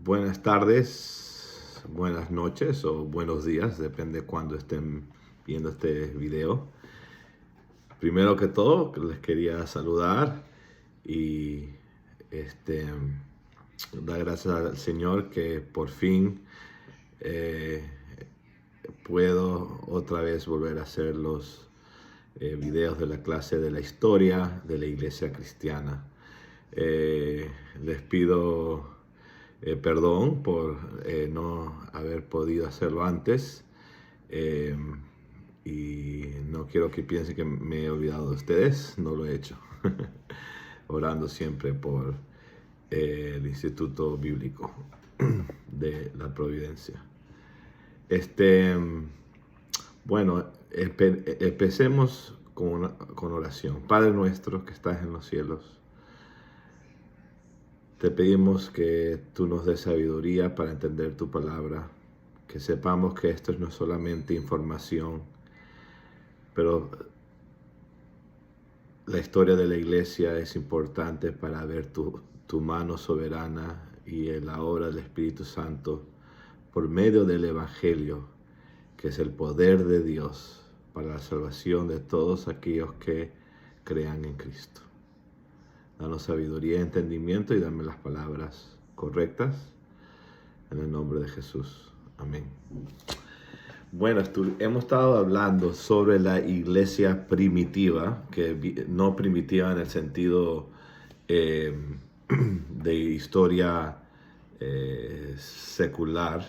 Buenas tardes, buenas noches o buenos días, depende cuando estén viendo este video. Primero que todo, les quería saludar y dar gracias al Señor que por fin eh, puedo otra vez volver a hacer los videos de la clase de la historia de la iglesia cristiana. Les pido perdón por no haber podido hacerlo antes eh, y no quiero que piensen que me he olvidado de ustedes, no lo he hecho. Orando siempre por el Instituto Bíblico de la Providencia. Bueno, empecemos con oración. Padre nuestro que estás en los cielos, te pedimos que tú nos des sabiduría para entender tu palabra, que sepamos que esto no es solamente información, pero la historia de la iglesia es importante para ver tu mano soberana y la obra del Espíritu Santo por medio del Evangelio, que es el poder de Dios para la salvación de todos aquellos que crean en Cristo. Danos sabiduría y entendimiento y dame las palabras correctas en el nombre de Jesús. Amén. Bueno, hemos estado hablando sobre la iglesia primitiva, que no primitiva en el sentido de historia secular,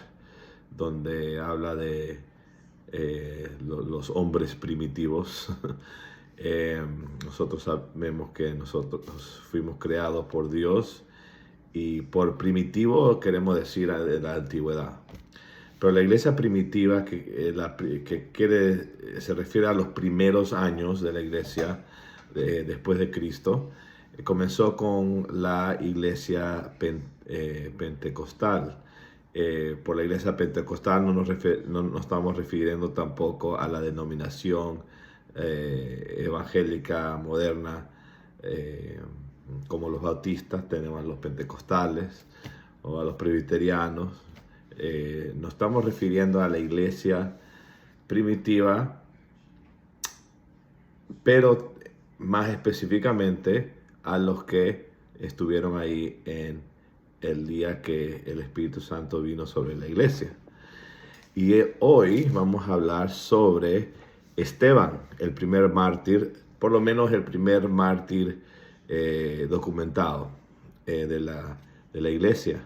donde habla de los hombres primitivos. Nosotros sabemos que nosotros fuimos creados por Dios y por primitivo queremos decir de la antigüedad. Pero la iglesia primitiva se refiere a los primeros años de la iglesia después de Cristo. Comenzó con la iglesia pentecostal. Por la iglesia pentecostal no nos estamos refiriendo tampoco a la denominación evangélica moderna, como los bautistas tenemos a los pentecostales o a los presbiterianos. Nos estamos refiriendo a la iglesia primitiva, pero más específicamente a los que estuvieron ahí en el día que el Espíritu Santo vino sobre la iglesia. Y hoy vamos a hablar sobre Esteban, el primer mártir, por lo menos el primer mártir documentado de la iglesia.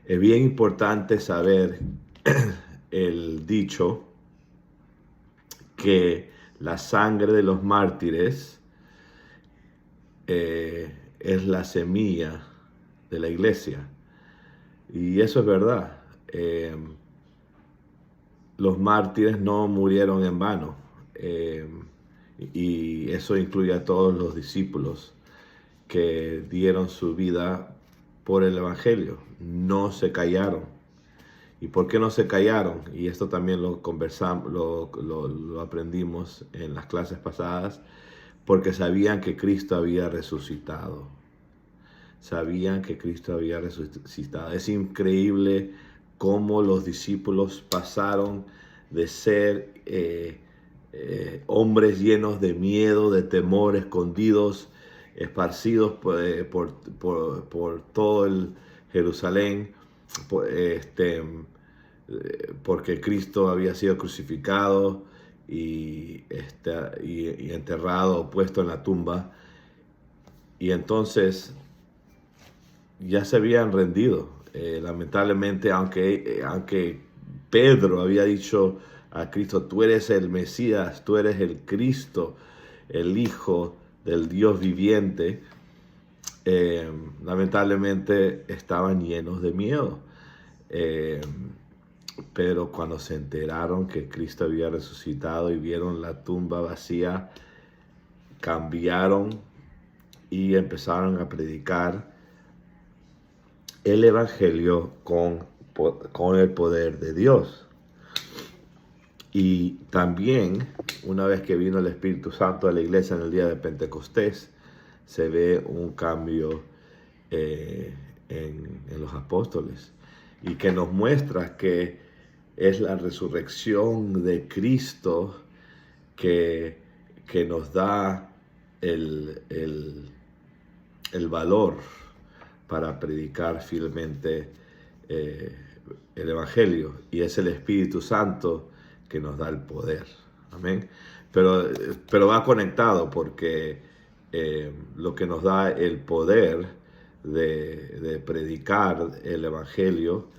Es bien importante saber el dicho que la sangre de los mártires es la semilla de la iglesia. Y eso es verdad. Los mártires no murieron en vano. Y eso incluye a todos los discípulos que dieron su vida por el Evangelio. No se callaron. ¿Y por qué no se callaron? Y esto también lo conversamos, lo aprendimos en las clases pasadas, porque sabían que Cristo había resucitado. Sabían que Cristo había resucitado. Es increíble cómo los discípulos pasaron de ser hombres llenos de miedo, de temor, escondidos, esparcidos por todo el Jerusalén, porque Cristo había sido crucificado y enterrado, puesto en la tumba, y entonces ya se habían rendido. Lamentablemente, aunque Pedro había dicho a Cristo: tú eres el Mesías, tú eres el Cristo, el Hijo del Dios viviente, lamentablemente estaban llenos de miedo. Pero cuando se enteraron que Cristo había resucitado y vieron la tumba vacía, cambiaron y empezaron a predicar el Evangelio con el poder de Dios. Y también, una vez que vino el Espíritu Santo a la iglesia en el día de Pentecostés, se ve un cambio en los apóstoles. y que nos muestra que es la resurrección de Cristo que nos da el valor para predicar fielmente el Evangelio, y es el Espíritu Santo que nos da el poder. Amén. Pero va conectado, porque lo que nos da el poder de predicar el Evangelio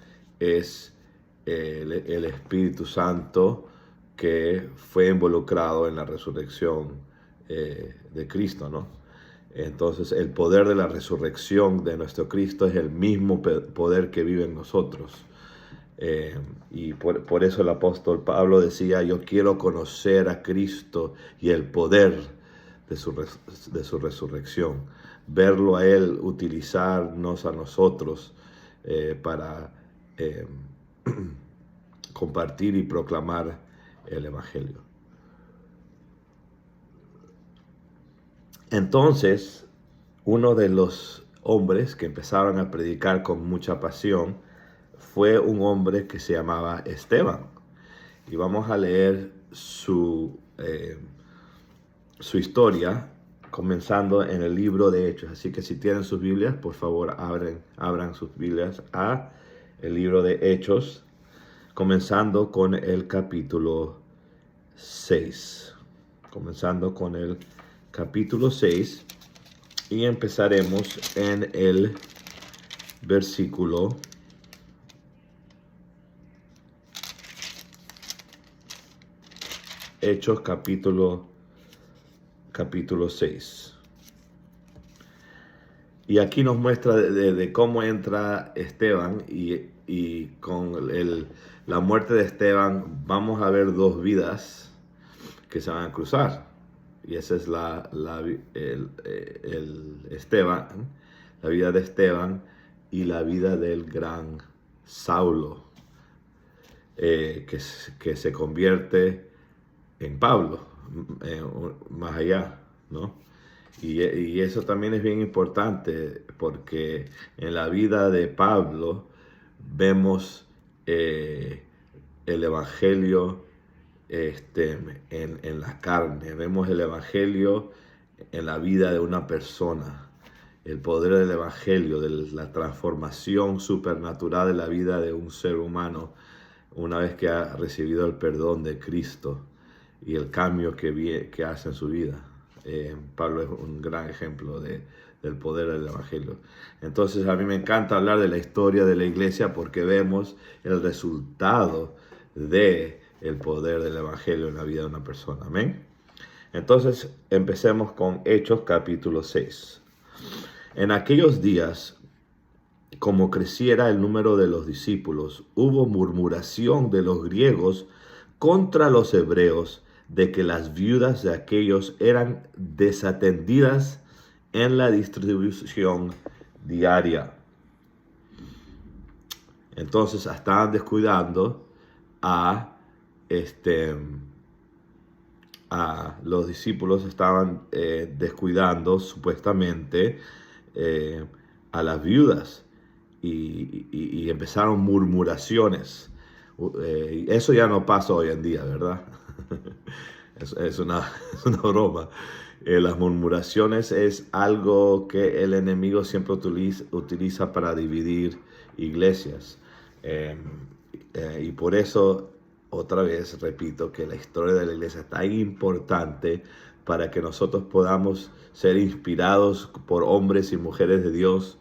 es el Espíritu Santo que fue involucrado en la resurrección de Cristo, ¿no? Entonces, el poder de la resurrección de nuestro Cristo es el mismo poder que vive en nosotros. Y por eso el apóstol Pablo decía: yo quiero conocer a Cristo y el poder de su resurrección. Verlo a Él, utilizarnos a nosotros para compartir y proclamar el Evangelio. Entonces, uno de los hombres que empezaron a predicar con mucha pasión fue un hombre que se llamaba Esteban. Y vamos a leer su historia, comenzando en el libro de Hechos. Así que si tienen sus Biblias, por favor, abran sus Biblias a el libro de Hechos, comenzando con el capítulo 6. Comenzando con el capítulo 6, y empezaremos en el versículo 6. Y aquí nos muestra de cómo entra Esteban, y con la muerte de Esteban vamos a ver dos vidas que se van a cruzar. Y esa es Esteban, la vida de Esteban y la vida del gran Saulo, que se convierte en Pablo, más allá, ¿no? Y eso también es bien importante, porque en la vida de Pablo vemos el Evangelio en la carne. Vemos el Evangelio en la vida de una persona, el poder del Evangelio, de la transformación supernatural de la vida de un ser humano una vez que ha recibido el perdón de Cristo y el cambio que hace en su vida. Pablo es un gran ejemplo del poder del Evangelio. Entonces, a mí me encanta hablar de la historia de la iglesia, porque vemos el resultado de el poder del Evangelio en la vida de una persona. Amén. Entonces, empecemos con Hechos capítulo 6. En aquellos días, como creciera el número de los discípulos, hubo murmuración de los griegos contra los hebreos, de que las viudas de aquellos eran desatendidas en la distribución diaria. Entonces estaban descuidando a los discípulos, estaban descuidando supuestamente a las viudas, y empezaron murmuraciones. Eso ya no pasa hoy en día, ¿verdad? es una broma. Las murmuraciones es algo que el enemigo siempre utiliza para dividir iglesias. Y por eso, otra vez repito, que la historia de la iglesia es tan importante, para que nosotros podamos ser inspirados por hombres y mujeres de Dios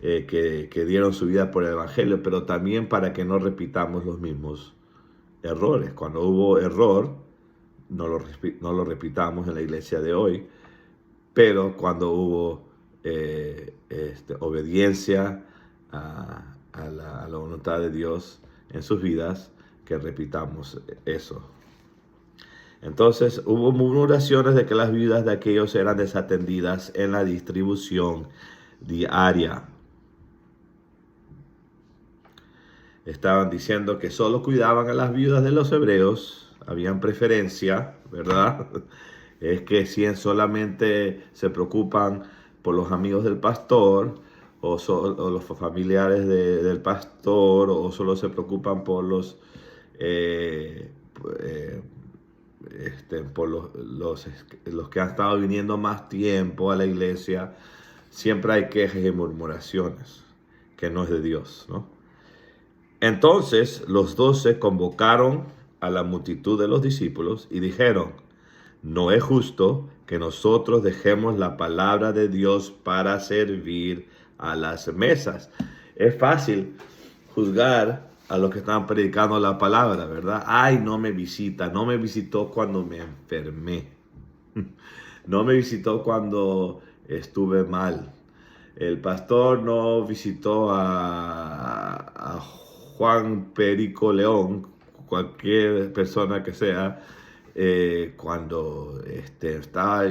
que dieron su vida por el Evangelio, pero también para que no repitamos los mismos errores. Cuando hubo error, no lo repitamos en la iglesia de hoy, pero cuando hubo obediencia a la voluntad de Dios en sus vidas, que repitamos eso. Entonces hubo murmuraciones de que las viudas de aquellos eran desatendidas en la distribución diaria. Estaban diciendo que solo cuidaban a las viudas de los hebreos, habían preferencia, ¿verdad? Es que si solamente se preocupan por los amigos del pastor, o los familiares del pastor, o solo se preocupan por eh, eh, por los que han estado viniendo más tiempo a la iglesia. Siempre hay quejas y murmuraciones, que no es de Dios, ¿no? Entonces los 12 convocaron a la multitud de los discípulos y dijeron: no es justo que nosotros dejemos la palabra de Dios para servir a las mesas. Es fácil juzgar a los que están predicando la palabra, ¿verdad? Ay, no me visita, no me visitó cuando me enfermé, no me visitó cuando estuve mal. El pastor no visitó a Juan Perico León, cualquier persona que sea, cuando estaba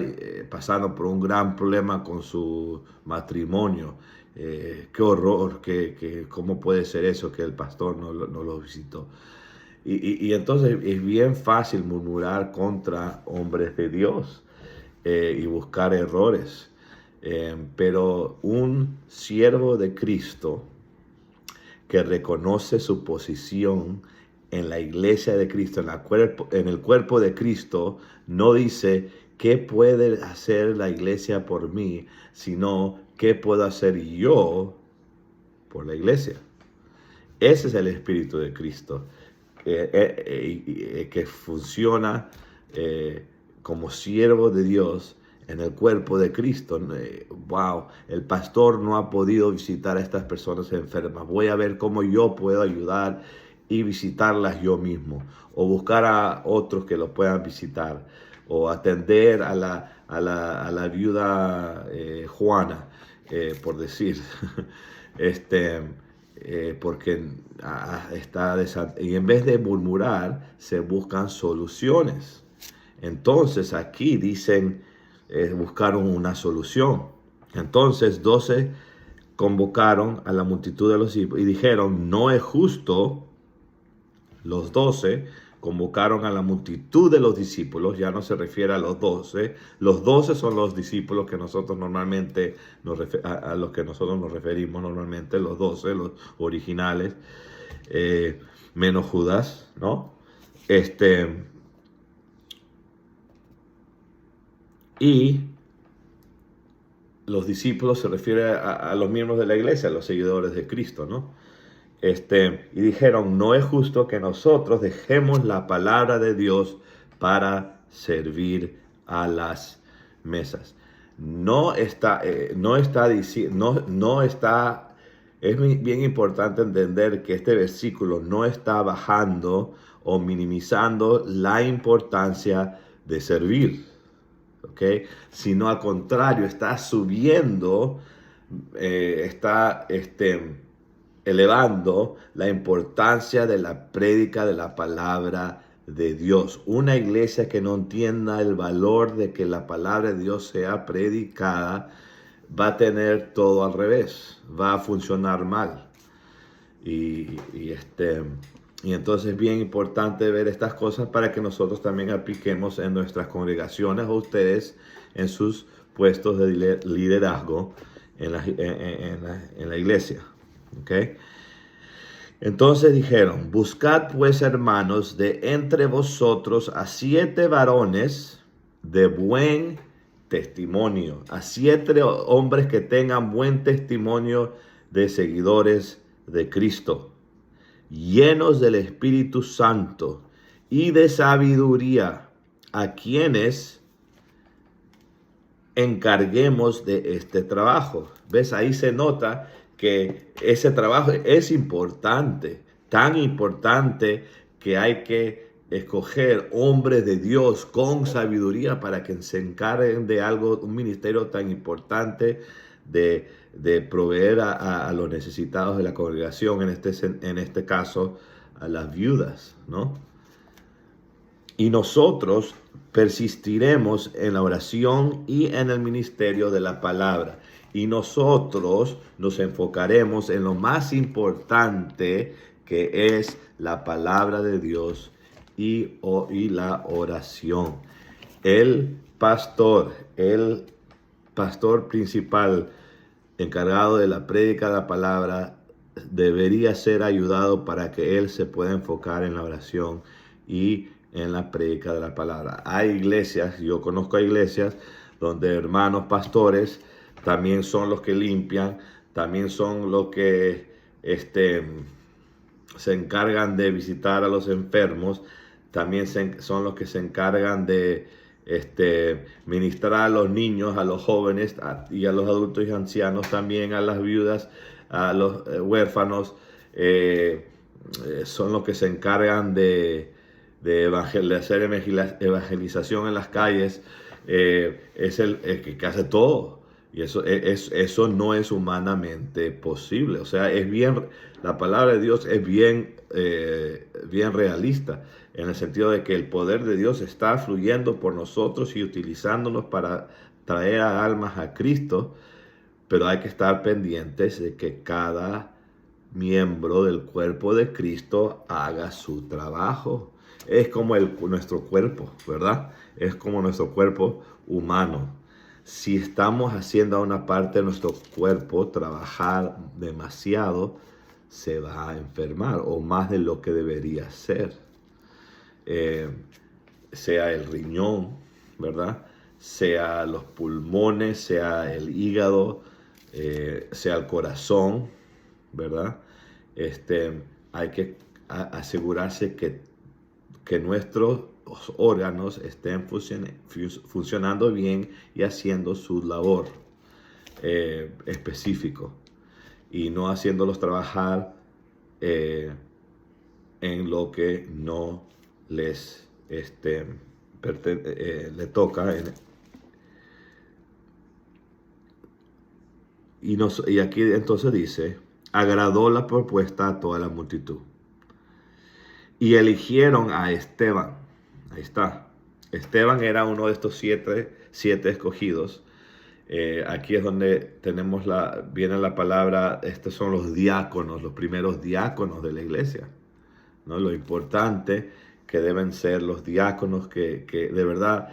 pasando por un gran problema con su matrimonio. Qué horror, cómo puede ser eso, que el pastor no lo visitó. Y entonces es bien fácil murmurar contra hombres de Dios y buscar errores. Pero un siervo de Cristo que reconoce su posición en la iglesia de Cristo, en el cuerpo de Cristo, no dice qué puede hacer la iglesia por mí, sino qué puedo hacer yo por la iglesia. Ese es el espíritu de Cristo, que funciona como siervo de Dios en el cuerpo de Cristo. Wow, el pastor no ha podido visitar a estas personas enfermas. Voy a ver cómo yo puedo ayudar y visitarlas yo mismo, o buscar a otros que lo puedan visitar, o atender a la viuda Juana, por decir, porque y en vez de murmurar, se buscan soluciones. Entonces aquí dicen, buscaron una solución. Entonces 12 convocaron a la multitud de los discípulos y dijeron: no es justo. Los 12 convocaron a la multitud de los discípulos, ya no se refiere a los 12. Los 12 son los discípulos que nosotros normalmente a los que nosotros nos referimos normalmente, los 12, los originales, menos Judas, ¿no? Y los discípulos se refiere a los miembros de la iglesia, a los seguidores de Cristo, ¿no? Y dijeron: no es justo que nosotros dejemos la palabra de Dios para servir a las mesas. Es bien importante entender que este versículo no está bajando o minimizando la importancia de servir, ¿ok? Sino al contrario, está subiendo, está elevando la importancia de la prédica de la palabra de Dios. Una iglesia que no entienda el valor de que la palabra de Dios sea predicada va a tener todo al revés, va a funcionar mal. Y entonces es bien importante ver estas cosas para que nosotros también apliquemos en nuestras congregaciones, o ustedes en sus puestos de liderazgo en la iglesia. ¿Okay? Entonces dijeron: buscad pues, hermanos, de entre vosotros a 7 varones de buen testimonio, a 7 hombres que tengan buen testimonio de seguidores de Cristo, llenos del Espíritu Santo y de sabiduría, a quienes encarguemos de este trabajo. ¿Ves? Ahí se nota que ese trabajo es importante, tan importante que hay que escoger hombres de Dios con sabiduría para que se encarguen de algo, un ministerio tan importante de proveer a los necesitados de la congregación, en este caso a las viudas, ¿no? Y nosotros persistiremos en la oración y en el ministerio de la palabra. Y nosotros nos enfocaremos en lo más importante, que es la palabra de Dios y la oración. El pastor principal encargado de la prédica de la palabra, debería ser ayudado para que él se pueda enfocar en la oración y en la prédica de la palabra. Hay iglesias, yo conozco iglesias donde hermanos pastores también son los que limpian, también son los que se encargan de visitar a los enfermos, también son los que se encargan de ministrar a los niños, a los jóvenes y a los adultos y ancianos, también a las viudas, a los huérfanos. Son los que se encargan de hacer evangelización en las calles. Es el que hace todo. Y eso no es humanamente posible. O sea, la palabra de Dios es bien realista, en el sentido de que el poder de Dios está fluyendo por nosotros y utilizándonos para traer a almas a Cristo, pero hay que estar pendientes de que cada miembro del cuerpo de Cristo haga su trabajo. Es como nuestro cuerpo, ¿verdad? Es como nuestro cuerpo humano. Si estamos haciendo a una parte de nuestro cuerpo trabajar demasiado, se va a enfermar o más de lo que debería ser. Sea el riñón, ¿verdad? Sea los pulmones, sea el hígado, sea el corazón, ¿verdad? Hay que asegurarse que nuestros órganos estén funcionando bien y haciendo su labor específico, y no haciéndolos trabajar en lo que no les le toca. Y aquí entonces dice, agradó la propuesta a toda la multitud y eligieron a Esteban. Ahí está. Esteban era uno de estos siete escogidos. Aquí es donde viene la palabra, estos son los diáconos, los primeros diáconos de la iglesia, ¿no? Lo importante que deben ser los diáconos, que de verdad,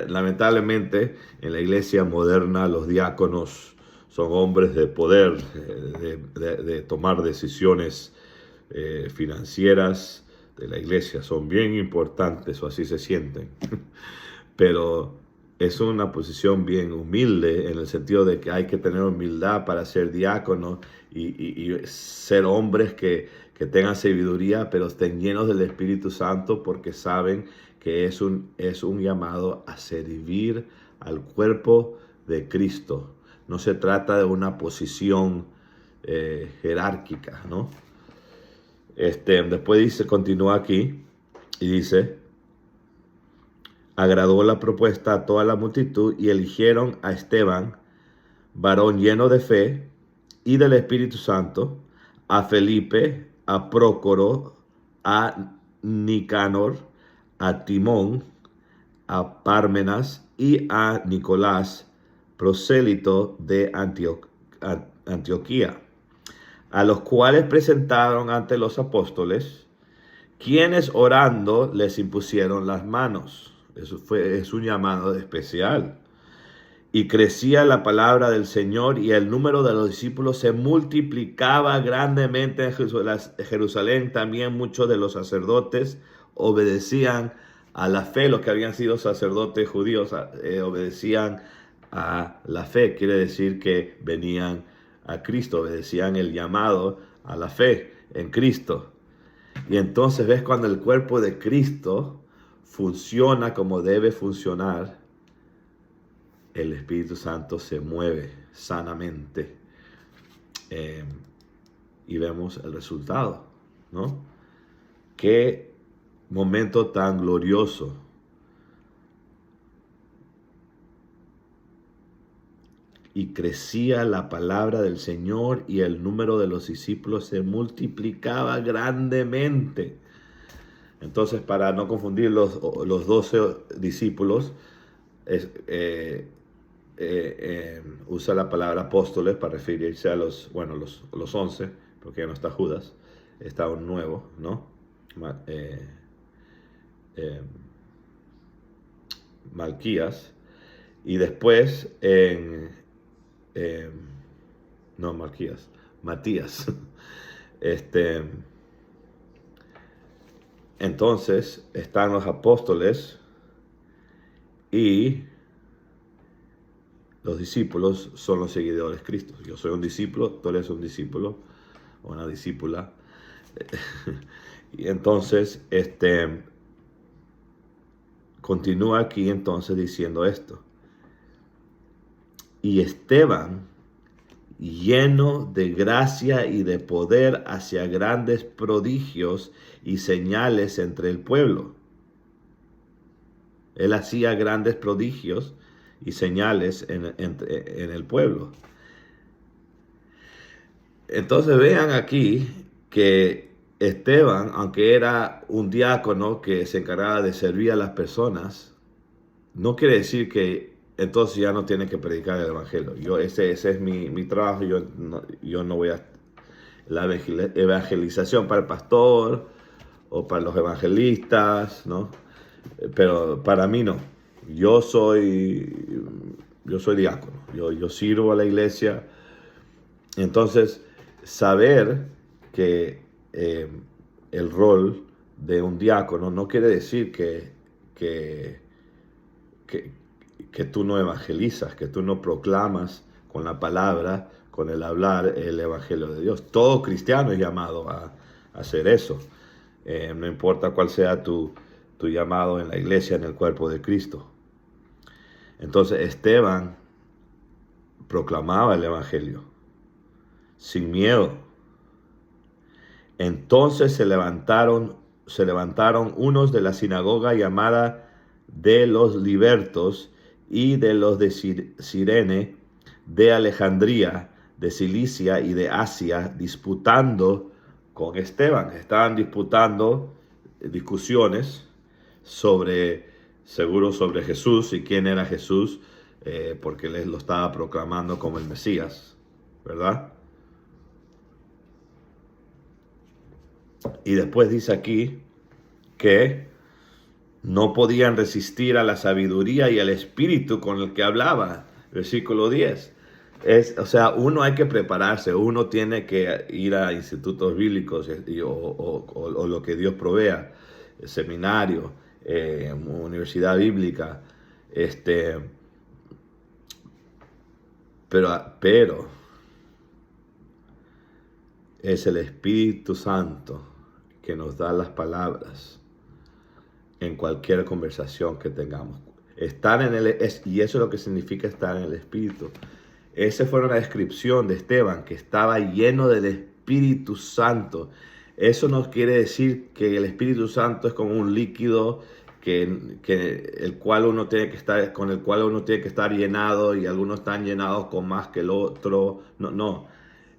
lamentablemente, en la iglesia moderna los diáconos son hombres de poder, de tomar decisiones financieras de la iglesia, son bien importantes, o así se sienten. Pero es una posición bien humilde, en el sentido de que hay que tener humildad para ser diácono y ser hombres que tengan sabiduría, pero estén llenos del Espíritu Santo, porque saben que es un llamado a servir al cuerpo de Cristo. No se trata de una posición jerárquica, ¿no? Después continúa aquí y dice, agradó la propuesta a toda la multitud y eligieron a Esteban, varón lleno de fe y del Espíritu Santo, a Felipe, a Prócoro, a Nicanor, a Timón, a Pármenas y a Nicolás, prosélito de Antioquía, a los cuales presentaron ante los apóstoles, quienes orando les impusieron las manos. Es un llamado especial. Y crecía la palabra del Señor, y el número de los discípulos se multiplicaba grandemente en Jerusalén. También muchos de los sacerdotes obedecían a la fe. Los que habían sido sacerdotes judíos obedecían a la fe. Quiere decir que venían a Cristo, obedecían el llamado a la fe en Cristo. Y entonces ves cuando el cuerpo de Cristo funciona como debe funcionar, el Espíritu Santo se mueve sanamente, y vemos el resultado, ¿no? Qué momento tan glorioso. Y crecía la palabra del Señor, y el número de los discípulos se multiplicaba grandemente. Entonces, para no confundir los 12 discípulos, usa la palabra apóstoles para referirse a los 11, porque ya no está Judas, está un nuevo, ¿no? Malquías. Y después no Malquías, Matías. Este, entonces están los apóstoles y los discípulos son los seguidores de Cristo. Yo soy un discípulo, tú eres un discípulo o una discípula. Y entonces, continúa aquí entonces diciendo esto. Y Esteban, lleno de gracia y de poder, hacía grandes prodigios y señales entre el pueblo. Él hacía grandes prodigios y señales en el pueblo. Entonces vean aquí que Esteban, aunque era un diácono que se encargaba de servir a las personas, no quiere decir que entonces ya no tiene que predicar el evangelio. Ese es mi trabajo. Yo no voy a la evangelización para el pastor o para los evangelistas, ¿no? Pero para mí no. Yo soy diácono. Yo sirvo a la iglesia. Entonces, saber que el rol de un diácono no quiere decir que tú no evangelizas, que tú no proclamas con la palabra, con el hablar, el evangelio de Dios. Todo cristiano es llamado a hacer eso. No importa cuál sea tu llamado en la iglesia, en el cuerpo de Cristo. Entonces Esteban proclamaba el evangelio sin miedo. Entonces se levantaron unos de la sinagoga llamada de los libertos y de los de Cirene, de Alejandría, de Cilicia y de Asia, disputando con Esteban. Estaban disputando discusiones seguro sobre Jesús y quién era Jesús, porque les lo estaba proclamando como el Mesías, ¿verdad? Y después dice aquí que no podían resistir a la sabiduría y al espíritu con el que hablaba. Versículo 10. O sea, uno hay que prepararse, uno tiene que ir a institutos bíblicos o lo que Dios provea, seminario, universidad bíblica, pero es el Espíritu Santo que nos da las palabras en cualquier conversación que tengamos. Y eso es lo que significa estar en el Espíritu. Esa fue una descripción de Esteban, que estaba lleno del Espíritu Santo. Eso no quiere decir que el Espíritu Santo es como un líquido con el cual uno tiene que estar llenado, y algunos están llenados con más que el otro. No.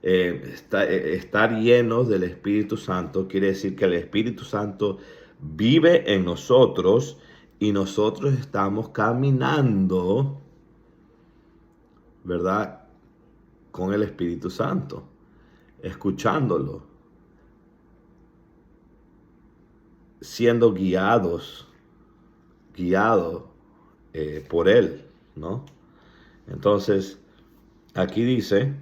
Estar llenos del Espíritu Santo quiere decir que el Espíritu Santo vive en nosotros y nosotros estamos caminando, ¿verdad?, con el Espíritu Santo, escuchándolo, siendo guiados por Él, ¿no? Entonces, aquí dice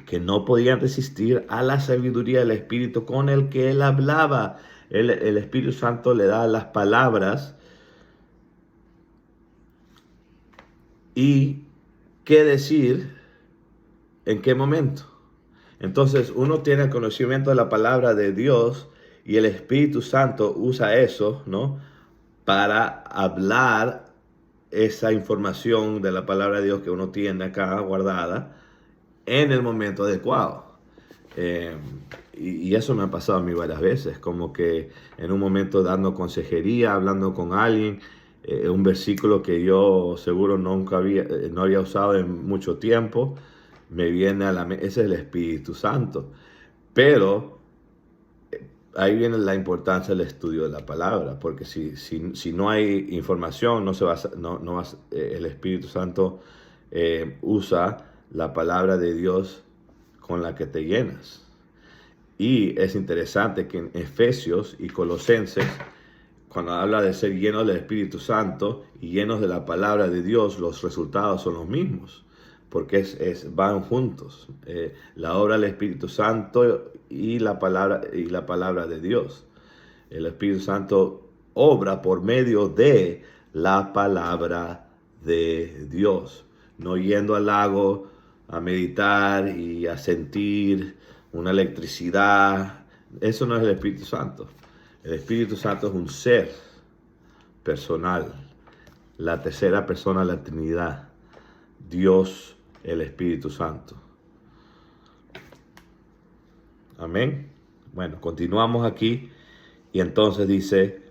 que no podían resistir a la sabiduría del Espíritu con el que él hablaba. El Espíritu Santo le da las palabras y qué decir en qué momento. Entonces uno tiene el conocimiento de la palabra de Dios y el Espíritu Santo usa eso, ¿no?, para hablar esa información de la palabra de Dios que uno tiene acá guardada en el momento adecuado. Y eso me ha pasado a mí varias veces, como que en un momento dando consejería, hablando con alguien, un versículo que yo seguro no había usado en mucho tiempo, me viene a la mente. Ese es el Espíritu Santo. Pero ahí viene la importancia del estudio de la palabra, porque si no hay información, el Espíritu Santo usa la palabra de Dios con la que te llenas. Y es interesante que en Efesios y Colosenses, cuando habla de ser llenos del Espíritu Santo y llenos de la palabra de Dios, los resultados son los mismos. porque van juntos. La obra del Espíritu Santo y la palabra de Dios. El Espíritu Santo obra por medio de la palabra de Dios, no yendo al lago a meditar y a sentir una electricidad. Eso no es el Espíritu Santo. El Espíritu Santo es un ser personal, la tercera persona de la Trinidad, Dios, el Espíritu Santo. Amén. Bueno, continuamos aquí. Y entonces dice,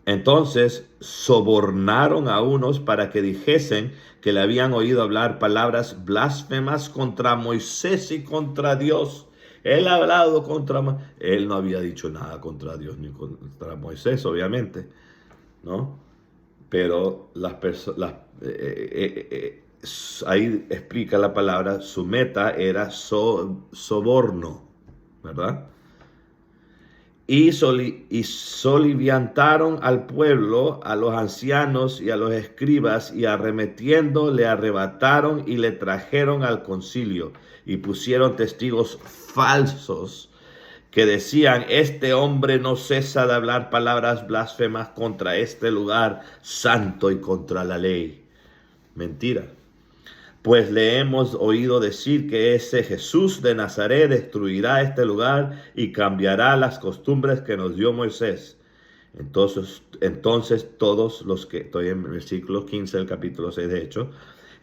entonces sobornaron a unos para que dijesen que le habían oído hablar palabras blasfemas contra Moisés y contra Dios. Él ha hablado él no había dicho nada contra Dios ni contra Moisés, obviamente, ¿no? Pero ahí explica la palabra, su meta era soborno, ¿verdad? Y soliviantaron al pueblo, a los ancianos y a los escribas, y arremetiendo le arrebataron y le trajeron al concilio, y pusieron testigos falsos que decían, este hombre no cesa de hablar palabras blasfemas contra este lugar santo y contra la ley. Mentira. Pues le hemos oído decir que ese Jesús de Nazaret destruirá este lugar y cambiará las costumbres que nos dio Moisés. Entonces todos los que, estoy en el versículo 15 del capítulo 6 de Hechos,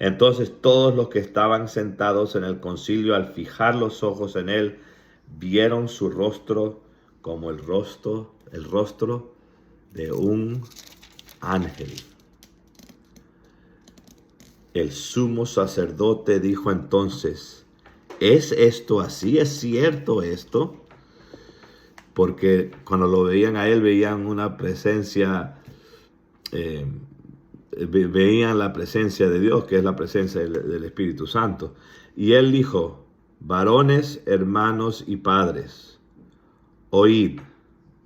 entonces todos los que estaban sentados en el concilio al fijar los ojos en él, vieron su rostro como el rostro de un ángel. El sumo sacerdote dijo entonces, ¿es esto así? ¿Es cierto esto? Porque cuando lo veían a él, veían una presencia, veían la presencia de Dios, que es la presencia del Espíritu Santo. Y él dijo, varones, hermanos y padres, oíd.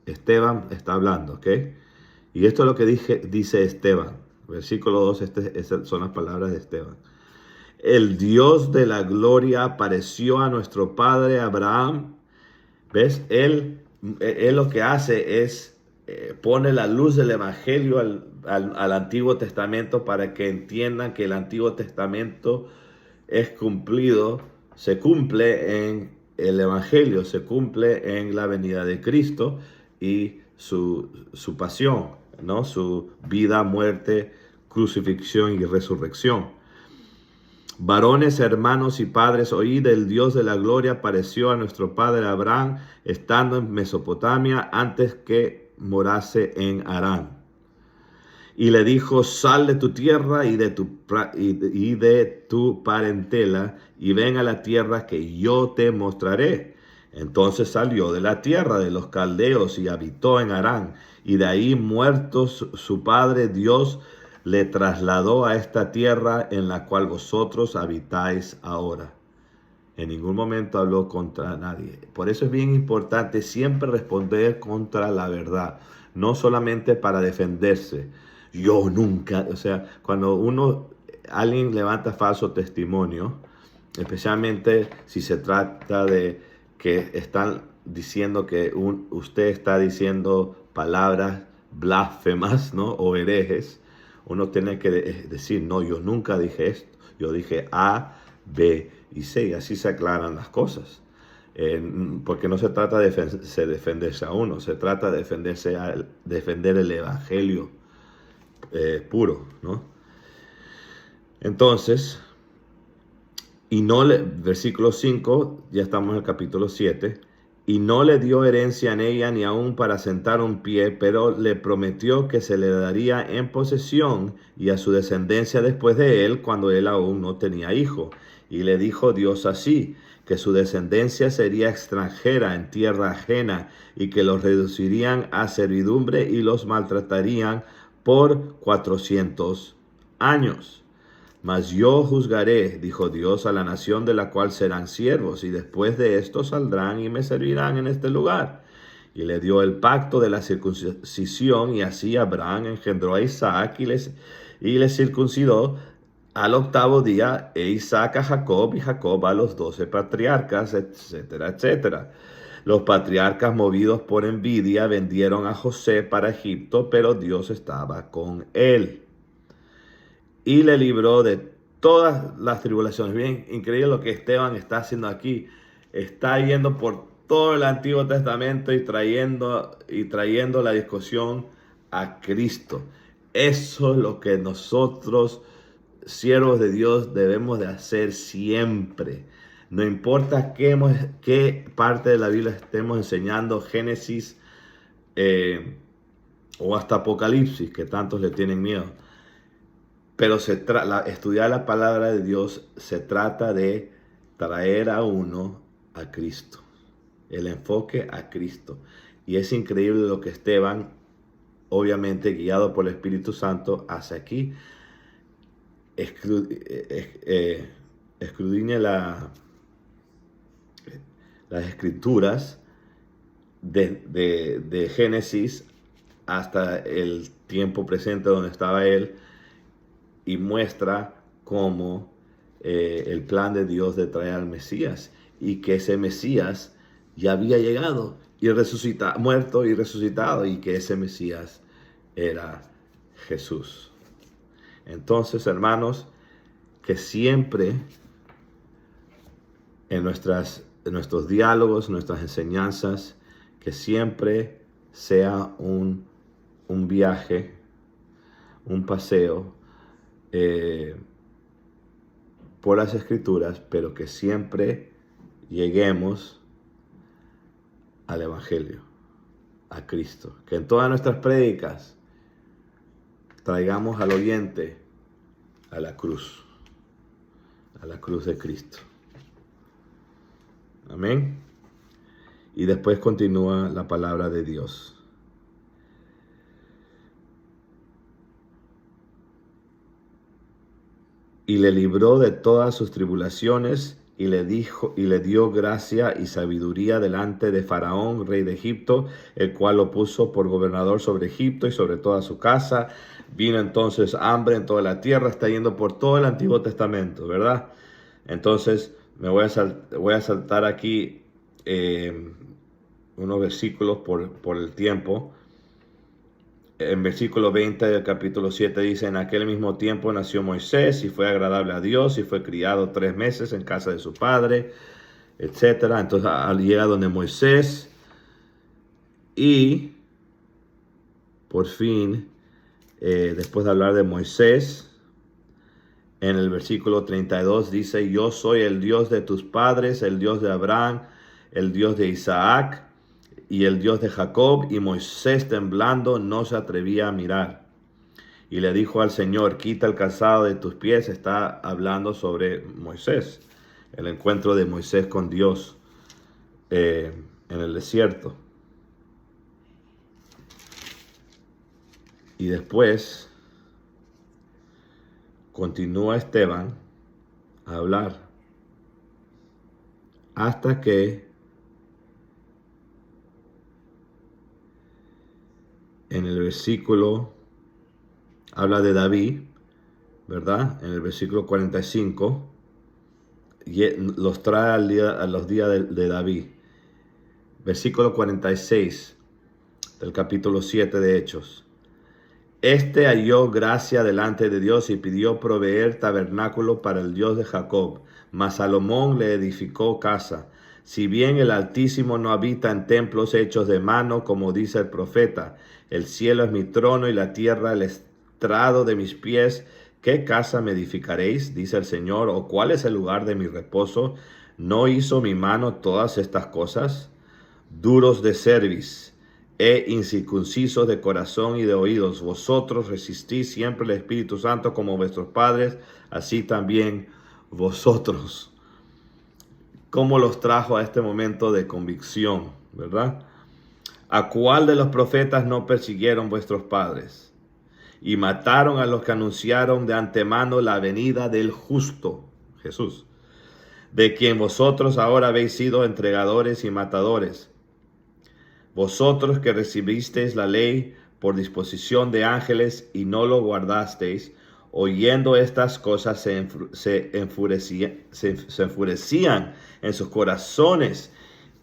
Esteban está hablando, ¿ok? Y esto es lo que dice Esteban. Versículo 2, estas son las palabras de Esteban. El Dios de la gloria apareció a nuestro padre Abraham. ¿Ves? Él lo que hace es pone la luz del Evangelio al Antiguo Testamento para que entiendan que el Antiguo Testamento es cumplido, se cumple en el Evangelio, se cumple en la venida de Cristo y su pasión, ¿no? Su vida, muerte, crucifixión y resurrección. Varones, hermanos y padres, oíd, el Dios de la gloria apareció a nuestro padre Abraham estando en Mesopotamia antes que morase en Harán. Y le dijo, sal de tu tierra y de tu parentela y ven a la tierra que yo te mostraré. Entonces salió de la tierra de los caldeos y habitó en Harán. Y de ahí, muerto su padre, Dios le trasladó a esta tierra en la cual vosotros habitáis ahora. En ningún momento habló contra nadie. Por eso es bien importante siempre responder contra la verdad, no solamente para defenderse. Yo nunca, o sea, cuando alguien levanta falso testimonio, especialmente si se trata de que están diciendo que usted está diciendo palabras blasfemas, ¿no? O herejes, uno tiene que decir, no, yo nunca dije esto. Yo dije A, B y C, y así se aclaran las cosas. Porque no se trata de defenderse a uno, se trata de defender el evangelio puro, ¿no? Entonces, versículo 5, ya estamos en el capítulo 7, y no le dio herencia en ella ni aún para sentar un pie, pero le prometió que se le daría en posesión y a su descendencia después de él, cuando él aún no tenía hijo. Y le dijo Dios así, que su descendencia sería extranjera en tierra ajena y que los reducirían a servidumbre y los maltratarían por 400 años. Mas yo juzgaré, dijo Dios, a la nación de la cual serán siervos, y después de esto saldrán y me servirán en este lugar. Y le dio el pacto de la circuncisión, y así Abraham engendró a Isaac y le circuncidó al octavo día, e Isaac a Jacob y Jacob a los 12 patriarcas, etcétera, etcétera. Los patriarcas, movidos por envidia, vendieron a José para Egipto, pero Dios estaba con él y le libró de todas las tribulaciones. Bien, increíble lo que Esteban está haciendo aquí. Está yendo por todo el Antiguo Testamento y trayendo la discusión a Cristo. Eso es lo que nosotros, siervos de Dios, debemos de hacer siempre. No importa qué parte de la Biblia estemos enseñando, Génesis o hasta Apocalipsis, que tantos le tienen miedo. Pero estudiar la palabra de Dios se trata de traer a uno a Cristo. El enfoque a Cristo. Y es increíble lo que Esteban, obviamente guiado por el Espíritu Santo, hace aquí. Escudriña las escrituras de Génesis hasta el tiempo presente donde estaba él, y muestra cómo el plan de Dios de traer al Mesías, y que ese Mesías ya había llegado y muerto y resucitado, y que ese Mesías era Jesús. Entonces, hermanos, que siempre en nuestros diálogos, nuestras enseñanzas, que siempre sea un viaje, un paseo por las Escrituras, pero que siempre lleguemos al Evangelio, a Cristo. Que en todas nuestras prédicas traigamos al oyente a la cruz de Cristo. Amén. Y después continúa la palabra de Dios. Y le libró de todas sus tribulaciones, y le dio gracia y sabiduría delante de Faraón, rey de Egipto, el cual lo puso por gobernador sobre Egipto y sobre toda su casa. Vino entonces hambre en toda la tierra. Está yendo por todo el Antiguo Testamento, ¿verdad? Entonces me voy a saltar aquí unos versículos por el tiempo. En versículo 20 del capítulo 7 dice: en aquel mismo tiempo nació Moisés y fue agradable a Dios, y fue criado 3 meses en casa de su padre, etcétera. Entonces llega donde Moisés, y por fin, después de hablar de Moisés, en el versículo 32 dice: yo soy el Dios de tus padres, el Dios de Abraham, el Dios de Isaac y el Dios de Jacob. Y Moisés, temblando, no se atrevía a mirar. Y le dijo al Señor: quita el calzado de tus pies. Está hablando sobre Moisés, el encuentro de Moisés con Dios en el desierto. Y después continúa Esteban a hablar hasta que en el versículo habla de David, ¿verdad? En el versículo 45 los trae a los días de David. Versículo 46 del capítulo 7 de Hechos. Este halló gracia delante de Dios y pidió proveer tabernáculo para el Dios de Jacob. Mas Salomón le edificó casa. Si bien el Altísimo no habita en templos hechos de mano, como dice el profeta: el cielo es mi trono y la tierra el estrado de mis pies. ¿Qué casa me edificaréis? Dice el Señor. ¿O cuál es el lugar de mi reposo? ¿No hizo mi mano todas estas cosas? Duros de cerviz e incircuncisos de corazón y de oídos, vosotros resistís siempre el Espíritu Santo como vuestros padres, así también vosotros. ¿Cómo los trajo a este momento de convicción, verdad? ¿A cuál de los profetas no persiguieron vuestros padres? Y mataron a los que anunciaron de antemano la venida del justo, Jesús, de quien vosotros ahora habéis sido entregadores y matadores. Vosotros que recibisteis la ley por disposición de ángeles y no lo guardasteis, oyendo estas cosas, se enfurecían en sus corazones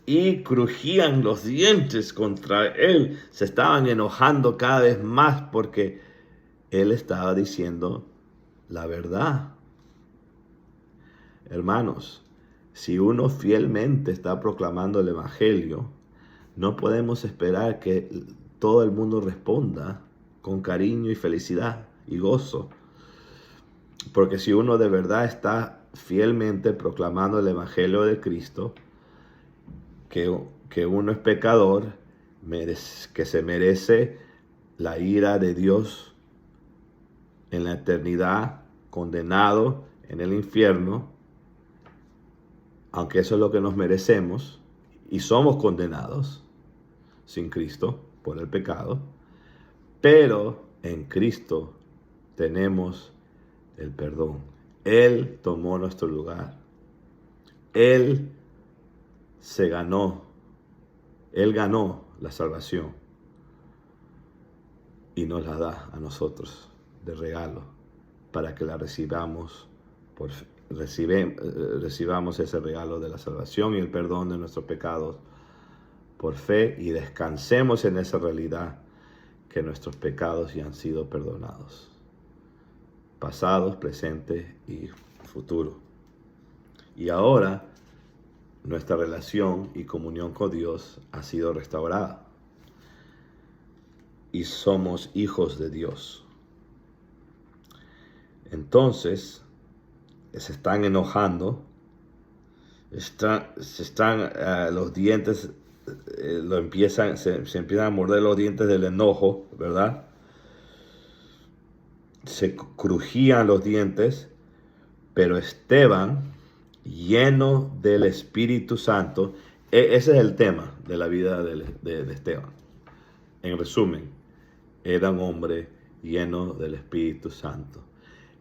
y crujían los dientes contra él. Se estaban enojando cada vez más porque él estaba diciendo la verdad. Hermanos, si uno fielmente está proclamando el Evangelio, no podemos esperar que todo el mundo responda con cariño y felicidad y gozo. Porque si uno de verdad está fielmente proclamando el Evangelio de Cristo, que uno es pecador, que se merece la ira de Dios en la eternidad, condenado en el infierno, aunque eso es lo que nos merecemos, y somos condenados sin Cristo por el pecado, pero en Cristo tenemos el perdón. Él tomó nuestro lugar. Él ganó la salvación y nos la da a nosotros de regalo para que la recibamos recibamos ese regalo de la salvación y el perdón de nuestros pecados por fe y descansemos en esa realidad que nuestros pecados ya han sido perdonados, pasados, presentes y futuro. Y ahora nuestra relación y comunión con Dios ha sido restaurada y somos hijos de Dios. Entonces se están enojando, los dientes se empiezan a morder los dientes del enojo, ¿verdad? Se crujían los dientes, pero Esteban, lleno del Espíritu Santo, ese es el tema de la vida de Esteban. En resumen, era un hombre lleno del Espíritu Santo.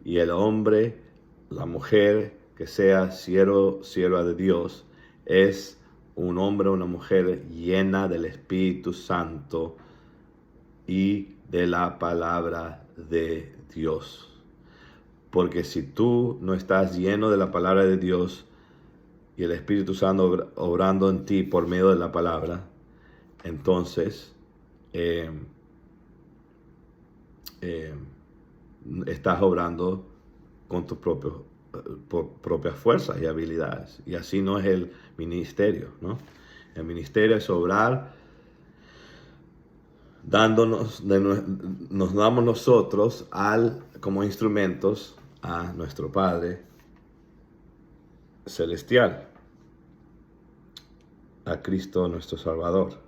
Y el hombre, la mujer que sea sierva de Dios, es un hombre o una mujer llena del Espíritu Santo y de la palabra de Dios. Porque si tú no estás lleno de la palabra de Dios y el Espíritu Santo obrando en ti por medio de la palabra, entonces estás obrando con tus propias fuerzas y habilidades. Y así no es el ministerio, ¿no? El ministerio es obrar nos damos nosotros como instrumentos a nuestro Padre Celestial, a Cristo nuestro Salvador.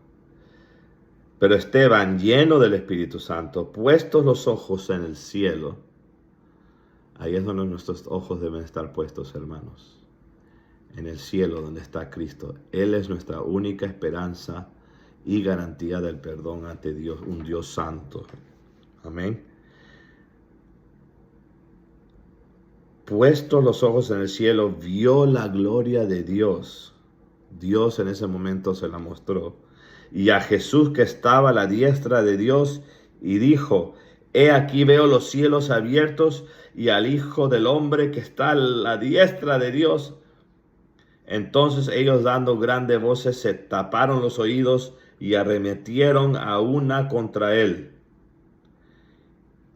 Pero Esteban, lleno del Espíritu Santo, puestos los ojos en el cielo, ahí es donde nuestros ojos deben estar puestos, hermanos, en el cielo donde está Cristo. Él es nuestra única esperanza y garantía del perdón ante Dios, un Dios santo. Amén. Puestos los ojos en el cielo, vio la gloria de Dios. Dios en ese momento se la mostró. Y a Jesús que estaba a la diestra de Dios y dijo: he aquí veo los cielos abiertos y al Hijo del Hombre que está a la diestra de Dios. Entonces ellos, dando grandes voces, se taparon los oídos y arremetieron a una contra él.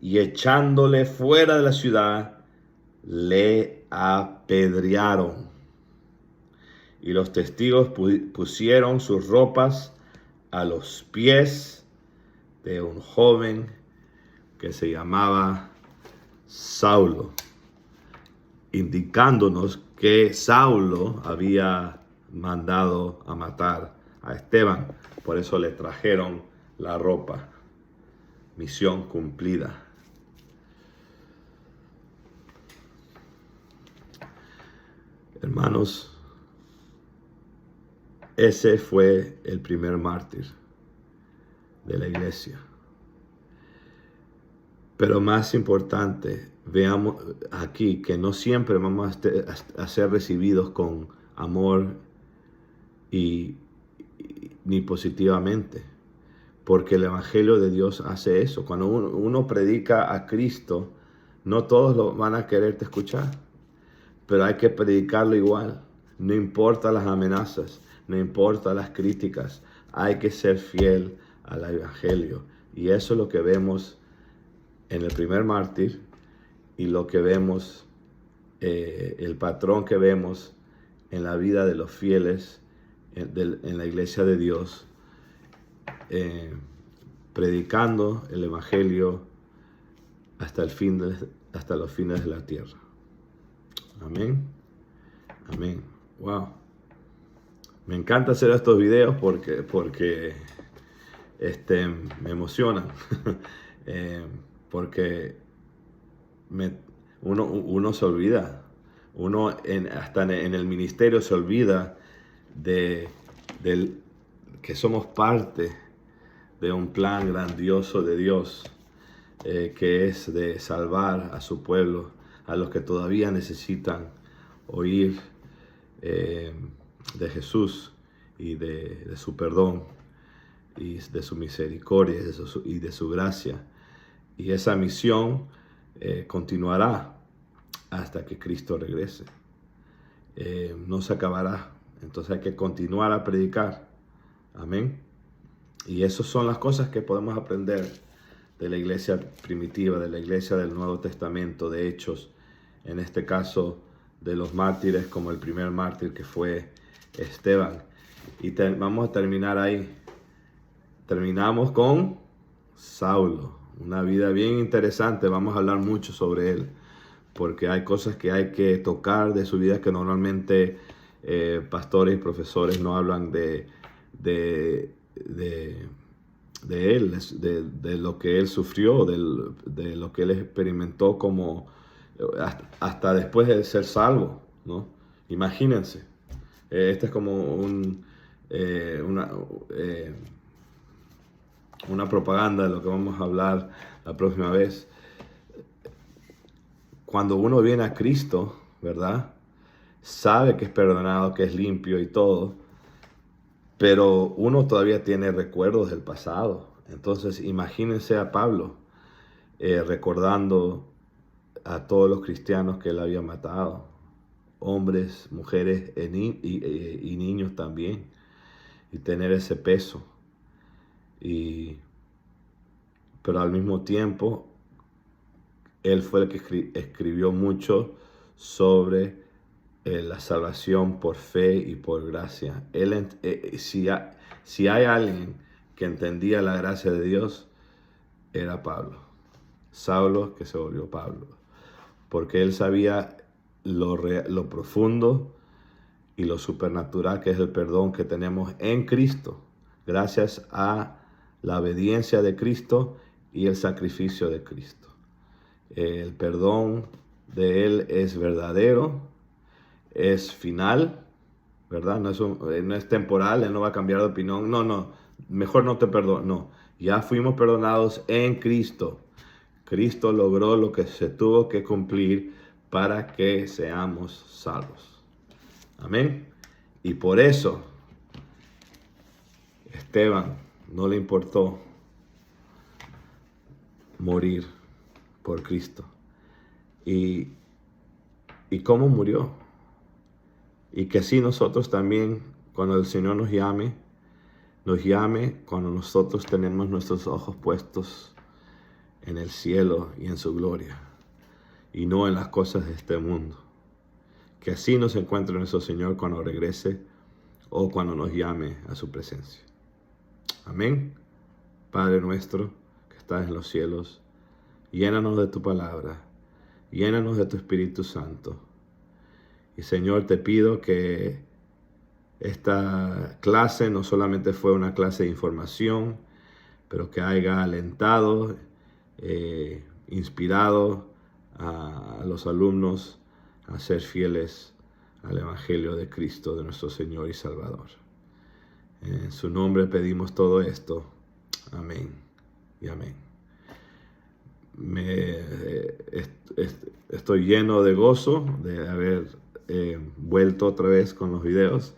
Y echándole fuera de la ciudad, le apedrearon. Y los testigos pusieron sus ropas a los pies de un joven que se llamaba Saulo, indicándonos que Saulo había mandado a matar a Esteban. Por eso le trajeron la ropa. Misión cumplida. Hermanos, ese fue el primer mártir de la iglesia. Pero más importante, veamos aquí que no siempre vamos a ser recibidos con amor ni positivamente, porque el Evangelio de Dios hace eso. Cuando uno predica a Cristo, No todos lo van a quererte escuchar, pero hay que predicarlo igual. No importa las amenazas, no importa las críticas, hay que ser fiel al evangelio. Y eso es lo que vemos en el primer mártir y lo que vemos, el patrón que vemos en la vida de los fieles en la iglesia de Dios, predicando el evangelio hasta los fines de la tierra. Amén. Amén. Wow. Me encanta hacer estos videos porque me emocionan. Porque uno se olvida. Hasta en el ministerio se olvida de que somos parte de un plan grandioso de Dios, que es de salvar a su pueblo, a los que todavía necesitan oír de Jesús y de su perdón y de su misericordia y de su gracia. Y esa misión continuará hasta que Cristo regrese. No se acabará. Entonces hay que continuar a predicar. Amén. Y esas son las cosas que podemos aprender de la iglesia primitiva, de la iglesia del Nuevo Testamento, de Hechos, en este caso de los mártires, como el primer mártir que fue Esteban. Y vamos a terminar ahí. Terminamos con Saulo, una vida bien interesante. Vamos a hablar mucho sobre él, porque hay cosas que hay que tocar de su vida que normalmente pastores y profesores no hablan de él, de lo que él sufrió, de lo que él experimentó como hasta después de ser salvo, ¿no? Imagínense, este es como una propaganda de lo que vamos a hablar la próxima vez. Cuando uno viene a Cristo, ¿verdad? Sabe que es perdonado, que es limpio y todo, pero uno todavía tiene recuerdos del pasado. Entonces imagínense a Pablo recordando a todos los cristianos que él había matado, hombres, mujeres y niños también, y tener ese peso. Pero al mismo tiempo, él fue el que escribió mucho sobre la salvación por fe y por gracia. Si hay alguien que entendía la gracia de Dios, era Pablo. Saulo, que se volvió Pablo. Porque él sabía lo profundo y lo supernatural que es el perdón que tenemos en Cristo, gracias a la obediencia de Cristo y el sacrificio de Cristo. El perdón de Él es verdadero, es final, ¿verdad? No es temporal, Él no va a cambiar de opinión. No, mejor no te perdono. No, ya fuimos perdonados en Cristo. Cristo logró lo que se tuvo que cumplir para que seamos salvos. Amén. Y por eso Esteban no le importó morir por Cristo. ¿Y cómo murió? Y que así nosotros también, cuando el Señor nos llame cuando nosotros tenemos nuestros ojos puestos en el cielo y en su gloria, y no en las cosas de este mundo. Que así nos encuentre nuestro Señor cuando regrese o cuando nos llame a su presencia. Amén. Padre nuestro que estás en los cielos, llénanos de tu palabra, llénanos de tu Espíritu Santo. Y Señor, te pido que esta clase no solamente fue una clase de información, pero que haya alentado, inspirado a los alumnos a ser fieles al Evangelio de Cristo, de nuestro Señor y Salvador. En su nombre pedimos todo esto. Amén y amén. Estoy lleno de gozo de haber vuelto otra vez con los videos,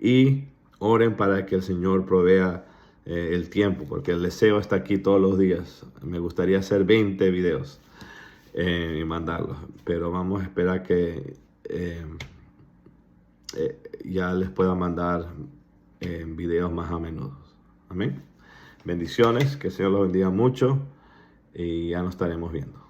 y oren para que el Señor provea el tiempo, porque el deseo está aquí todos los días. Me gustaría hacer 20 videos y mandarlos. Pero vamos a esperar que ya les pueda mandar videos más a menudo. Amén. Bendiciones, que el Señor los bendiga mucho y ya nos estaremos viendo.